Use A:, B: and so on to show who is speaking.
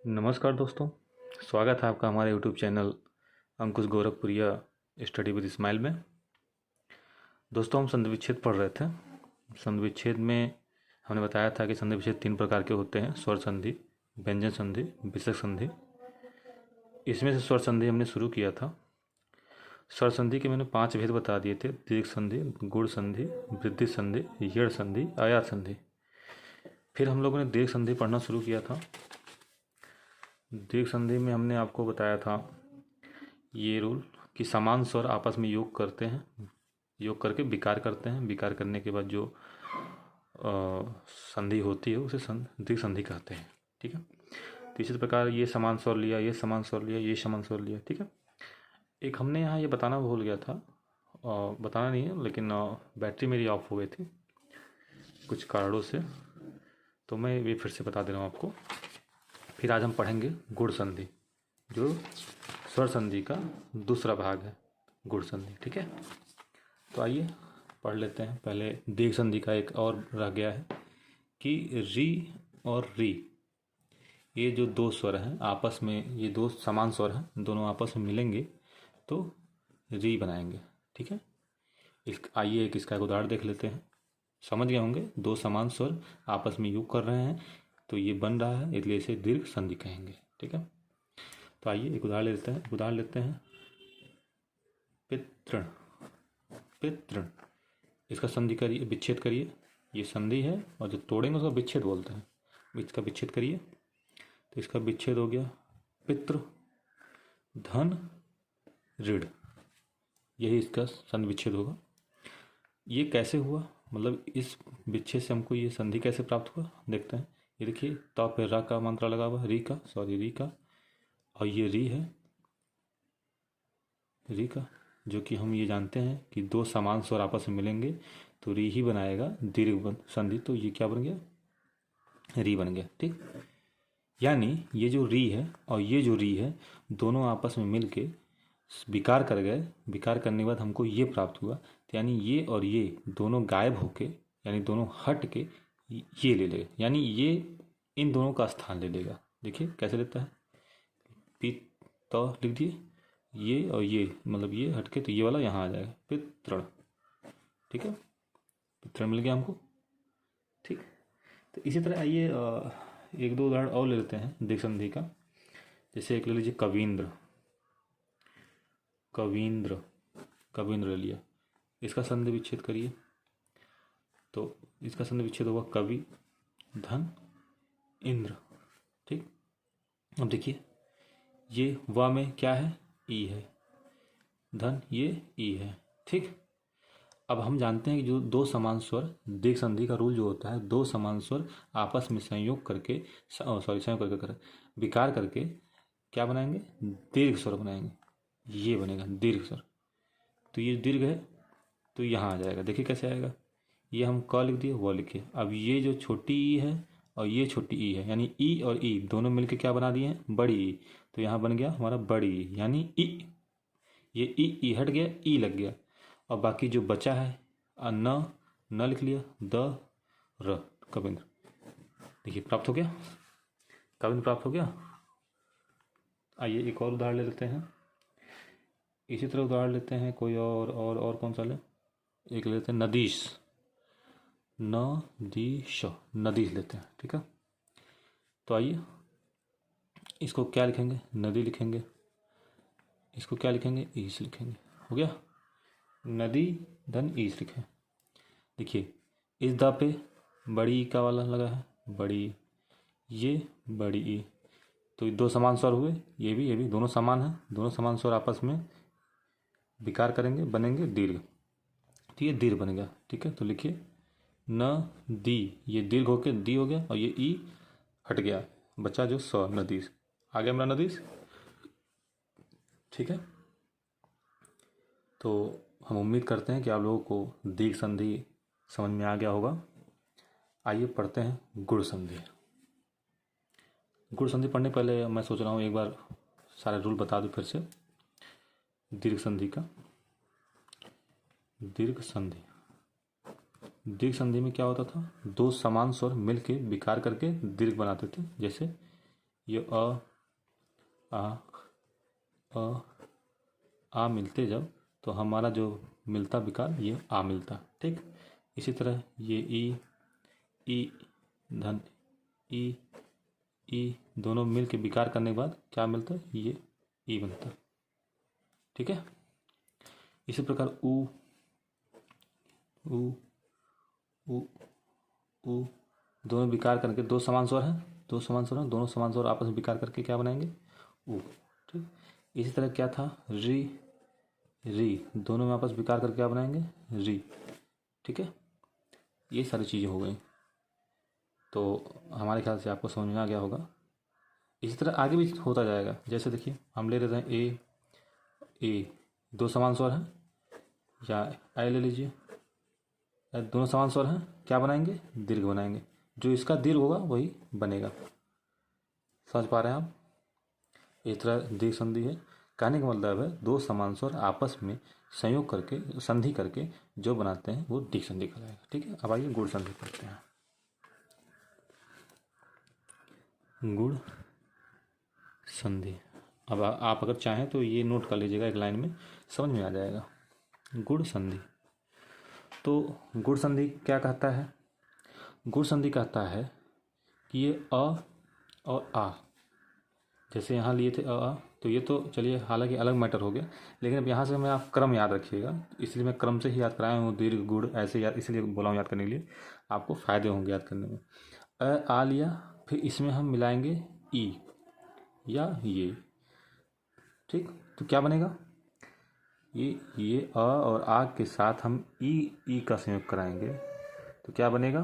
A: नमस्कार दोस्तों, स्वागत है आपका हमारे YouTube channel Ankush Gorakhpuriya study with smile में। दोस्तों, हम संधि विच्छेद पढ़ रहे थे। संधि विच्छेद में हमने बताया था कि संधि विच्छेद 3 प्रकार के होते हैं: स्वर संधि, व्यंजन संधि, विसर्ग संधि। इसमें से स्वर संधि हमने शुरू किया था। स्वर संधि के मैंने 5 भेद बता दिए थे: दीर्घ संधि, गुण संधि, वृद्धि संधि, यड़ संधि, आयात संधि। फिर हम लोगों ने दीर्घ संधि पढ़ना शुरू किया था। दीर्घ संधि में हमने आपको बताया था ये रूल कि समान स्वर आपस में योग करते हैं, योग करके विकार करते हैं। विकार करने के बाद जो संधि होती है उसे दीर्घ संधि कहते हैं। ठीक है। तो इसी प्रकार ये समान स्वर लिया, ये समान स्वर लिया, ये समान स्वर लिया। ठीक है। एक हमने यहाँ ये बताना भूल गया था, बताना नहीं है, लेकिन बैटरी मेरी ऑफ हो गई थी कुछ कारणों से, तो मैं ये फिर से बता दे रहा हूँ आपको। फिर आज हम पढ़ेंगे गुण संधि, जो स्वर संधि का दूसरा भाग है, गुण संधि। ठीक है। तो आइए पढ़ लेते हैं। पहले दीर्घ संधि का एक और रह गया है कि री और री, ये जो दो स्वर हैं आपस में, ये दो समान स्वर हैं, दोनों आपस में मिलेंगे तो री बनाएंगे। ठीक है। आइए एक इसका एक उदाहरण देख लेते हैं। समझ गए होंगे, दो समान स्वर आपस में योग कर रहे हैं तो ये बन रहा है, इसलिए इसे दीर्घ संधि कहेंगे। ठीक है। तो आइए एक उदाहरण लेते हैं। पितृण, पितृण, इसका संधि करिए, विच्छेद करिए। ये संधि है और जो तोड़ेंगे उसका विच्छेद बोलते हैं। इसका विच्छेद करिए तो इसका विच्छेद हो गया पितृ धन ऋण, यही इसका संधि विच्छेद होगा। ये कैसे हुआ, मतलब इस विच्छेद से हमको ये संधि कैसे प्राप्त हुआ, देखते हैं। ये देखिए, तो पे रा का मात्रा लगा हुआ, री का, और ये री है, री का, जो कि हम ये जानते हैं कि दो समान स्वर आपस में मिलेंगे तो री ही बनाएगा दीर्घ संधि। तो ये क्या बन गया, री बन गया। ठीक। यानी ये जो री है और ये जो री है, दोनों आपस में मिलके विकार कर गए। विकार करने के बाद हमको ये प्राप्त हुआ। तो यानी ये और ये दोनों गायब होके, यानी दोनों हट के ये ले लेगा, यानी ये इन दोनों का स्थान ले लेगा। देखिए कैसे लेता है, पी तो लिख दिए, ये और ये, मतलब ये हटके तो ये वाला यहाँ आ जाएगा, पितृण। ठीक है, पितृण मिल गया हमको। ठीक। तो इसी तरह आइए एक दो उदाहरण और ले लेते हैं दीर्घ संधि का। जैसे एक ले लीजिए कवींद्र, कवींद्र, कवींद्र ले लिया। इसका संधि विच्छेद करिए तो इसका संधि विच्छेद होगा कवि धन इंद्र। ठीक। अब देखिए, ये व में क्या है, ई है, धन ये ई है। ठीक। अब हम जानते हैं कि जो दो समान स्वर, दीर्घ संधि का रूल जो होता है, दो समान स्वर आपस में संयोग करके, संयोग करके विकार करके क्या बनाएंगे, दीर्घ स्वर बनाएंगे। ये बनेगा दीर्घ स्वर। तो ये दीर्घ है तो यहाँ आ जाएगा। देखिए कैसे आएगा, ये हम क लिख दिए, वो लिखे। अब ये जो छोटी ई है और ये छोटी ई है, यानी ई और ई दोनों मिलके क्या बना दिए हैं, बड़ी ई। तो यहाँ बन गया हमारा बड़ी ई, यानी ई। ये ई हट गया, ई लग गया, और बाकी जो बचा है न लिख लिया, द र, कविंद्र। देखिए प्राप्त हो गया, कविंद्र प्राप्त हो गया। आइए एक और उदाहरण ले लेते हैं। इसी तरह उदाहरण लेते हैं कोई और कौन सा ले, एक लेते हैं नदीश, नदीश, नदीश लेते हैं। ठीक है। तो आइए इसको क्या लिखेंगे, नदी लिखेंगे। इसको क्या लिखेंगे, ईस लिखेंगे। हो गया, नदी धन ईस लिखे। देखिए इस दा पे बड़ी ई का वाला लगा है, बड़ी, ये बड़ी ई, तो दो समान स्वर हुए। ये भी दोनों समान हैं, दोनों समान स्वर आपस में विकार करेंगे, बनेंगे दीर्घ। तो ये दीर्घ बन गया। ठीक है। तो लिखिए न दी, ये दीर्घ होके दी हो गया, और ये ई हट गया, बचा जो स, नदीस आ गया मेरा, नदीस। ठीक है। तो हम उम्मीद करते हैं कि आप लोगों को दीर्घ संधि समझ में आ गया होगा। आइए पढ़ते हैं गुण संधि। गुण संधि पढ़ने पहले मैं सोच रहा हूँ एक बार सारे रूल बता दूँ फिर से। दीर्घ संधि का, दीर्घ संधि, दीर्घ संधि में क्या होता था, दो समान स्वर मिलके विकार करके दीर्घ बनाते थे। जैसे ये आ मिलते जब, तो हमारा जो मिलता विकार ये आ मिलता। ठीक, इसी तरह ये ई धन ई दोनों मिल के विकार करने के बाद क्या मिलता है, ये ई बनता। ठीक है, इसी प्रकार उ दोनों विकार करके दो समान स्वर हैं, दोनों समान स्वर आपस में विकार करके क्या बनाएंगे, उ। ठीक, इसी तरह क्या था, री दोनों में आपस विकार करके क्या बनाएंगे, री। ठीक है, ये सारी चीज़ें हो गई। तो हमारे ख्याल से आपको समझ में आ गया होगा। इसी तरह आगे भी होता जाएगा। जैसे देखिए हम ले लेते हैं ए दो समान स्वर हैं, या आई ले लीजिए, दोनों समान स्वर हैं, क्या बनाएंगे, दीर्घ बनाएंगे। जो इसका दीर्घ होगा वही बनेगा। समझ पा रहे हैं आप? इस तरह दीर्घ संधि है। कहने का मतलब है दो समान स्वर आपस में संयोग करके, संधि करके जो बनाते हैं वो दीर्घ संधि कहलाएगा। ठीक है, अब आइए गुण संधि करते हैं। गुण संधि, अब आप अगर चाहें तो ये नोट कर लीजिएगा, एक लाइन में समझ में आ जाएगा। गुण संधि, तो गुण संधि क्या कहता है, गुण संधि कहता है कि ये अ और आ, जैसे यहाँ लिए थे अ, तो ये तो चलिए हालांकि अलग मैटर हो गया, लेकिन अब यहाँ से मैं आप क्रम याद रखिएगा, इसलिए मैं क्रम से ही याद कराया हूँ, दीर्घ गुण ऐसे याद इसलिए बोला हूँ याद करने के लिए, आपको फायदे होंगे याद करने में। आ लिया, फिर इसमें हम मिलाएंगे ई या ये। ठीक, तो क्या बनेगा, ये अ और आ के साथ हम ई का संयोग कराएंगे, तो क्या बनेगा,